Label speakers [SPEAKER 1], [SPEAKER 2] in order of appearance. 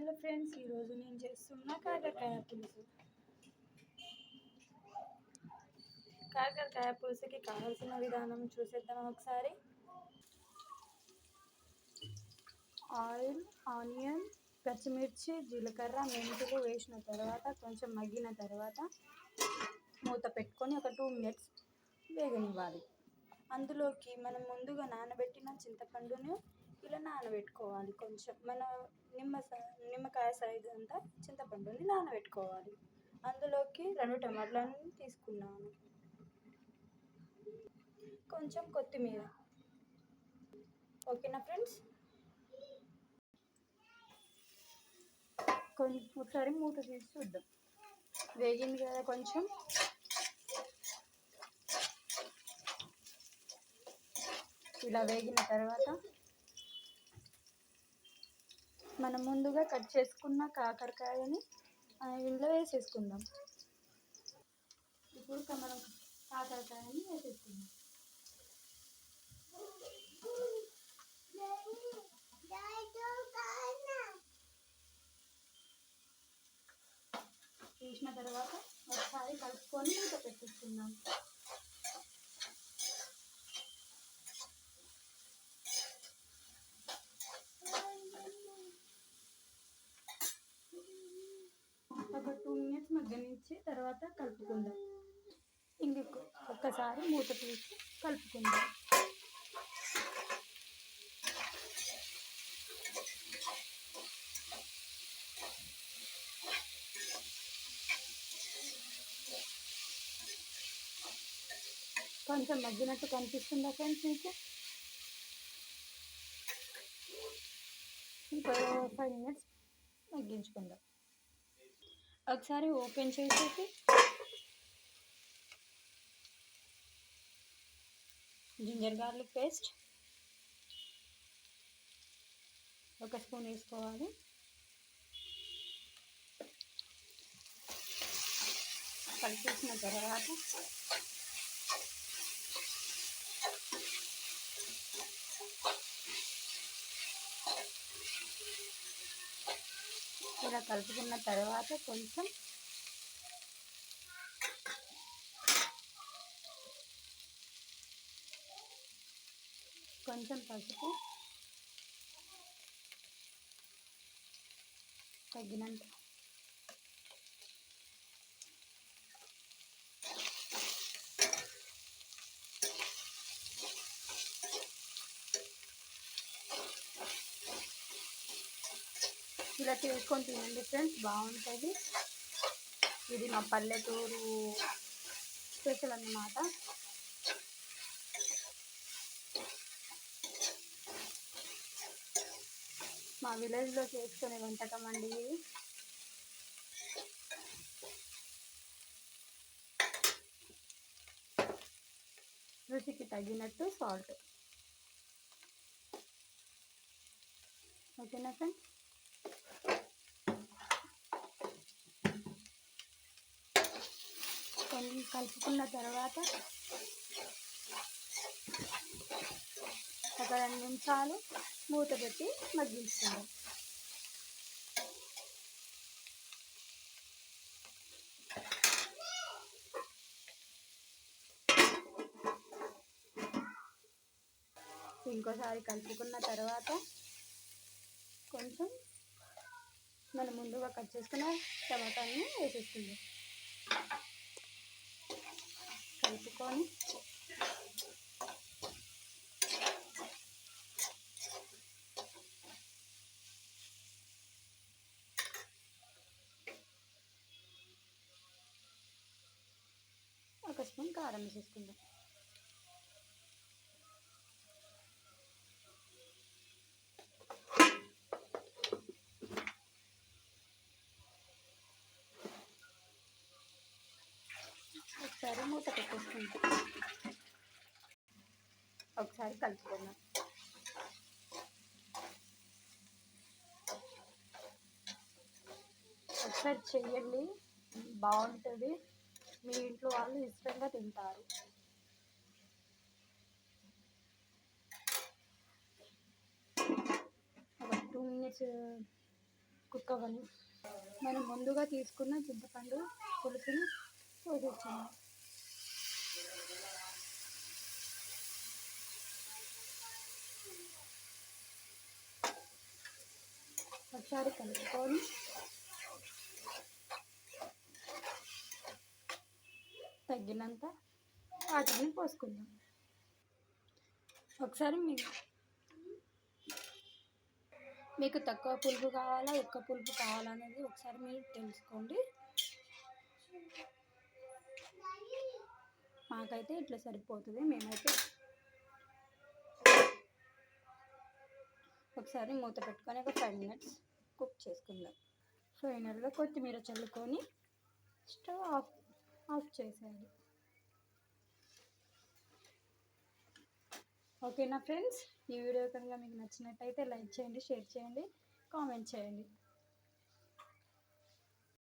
[SPEAKER 1] Hello friends, ఈరోజు నేను చేస్తున్న కాకరకాయ పులుసు. కాకరకాయ పులుసుకి కావాల్సిన విధానం చూసేద్దాం ఒకసారి. ఆయిల్, ఆనియన్, పచ్చిమిర్చి, జీలకర్ర, మెంతులు వేసిన తర్వాత కొంచెం మగ్గిన తర్వాత మూత పెట్టుకొని ఒక 2 minutes వేగనివ్వాలి. అందులోకి మనం ముందుగా నానబెట్టిన చింతపండును ఇలా నానబెట్టుకోవాలి. కొంచెం మన నిమ్మకాయ సైజు అంతా చింతపండుని నానబెట్టుకోవాలి. అందులోకి 2 టమాటాలను తీసుకున్నాను, కొంచెం కొత్తిమీర. ఓకేనా ఫ్రెండ్స్, ఒకసారి మూత తీసి చూద్దాం. వేగింది కదా కొంచెం. ఇలా వేగిన తర్వాత మనం ముందుగా కట్ చేసుకున్న కాకరకాయని ఇందులో వేసేసుకుందాం. ఇప్పుడు మనం కాకరకాయని వేసేసుకుందాం. వేసిన తర్వాత ఒకసారి కలుపుకొని మూత పెట్టేసుకుందాం. ఒక 2 minutes మగ్గనిచ్చి తర్వాత కలుపుకుందాం. ఒక్కసారి మూత తీసి కలుపుకుందాం. కొంచెం మగ్గినట్టు కనిపిస్తుందా ఫ్రెండ్స్ మీకు? ఇంకో 5 minutes మగ్గించుకుందాం. ఒకసారి ఓపెన్ చేసేసి జింజర్ గార్లిక్ పేస్ట్ 1 స్పూన్ వేసుకోవాలి. కలిపేసిన తర్వాత ఇలా కలుపుకున్న తర్వాత కొంచెం పసుపు, తగినంత ఇలా చేసుకొని తినండి ఫ్రెండ్స్, బాగుంటుంది. ఇది మా పల్లెటూరు స్పెషల్ అన్నమాట. మా విలేజ్లో చేసుకునే వంటకం అండి ఇది. రుచికి తగినట్టు సాల్ట్. ఓకేనా ఫ్రెండ్స్, కొన్ని కలుపుకున్న తర్వాత ఒక 2 నిమిషాలు మూత పెట్టి మగ్గించుకుందాం. ఇంకోసారి కలుపుకున్న తర్వాత కొంచెం మనం ముందుగా కట్ చేసుకున్న టమాటాని వేసేసుకుందాం. కలుపుకొని ఒక స్పూన్ కారం వేసేసుకుందాం. ఒకసారి మూత పెట్టేసుకుందాం. ఒకసారి కలుపుకుందాం. ఒకసారి చెయ్యండి, బాగుంటుంది. మీ ఇంట్లో వాళ్ళు ఇష్టంగా తింటారు. ఒక 2 minutes కుక్ అవ్వాలి. మనం ముందుగా తీసుకున్న చింతపండు పులుసుని పోసేసాము. ఒకసారి కలుపుకొని తగ్గినంత వాటర్ని పోసుకుందాం. ఒకసారి మీకు తక్కువ పులుపు కావాలా ఎక్కువ పులుపు కావాలా అనేది ఒకసారి మీరు తెలుసుకోండి. మాకైతే ఇట్లా సరిపోతుంది. మేమైతే ఒకసారి మూత పెట్టుకొని ఒక 5 minutes కుక్ చేసుకుందాం. ఫైనల్గా కొత్తిమీర చల్లుకొని స్టవ్ ఆఫ్ చేసేయాలి. ఓకేనా ఫ్రెండ్స్, ఈ వీడియో కనుక మీకు నచ్చినట్టయితే లైక్ చేయండి, షేర్ చేయండి, కామెంట్ చేయండి.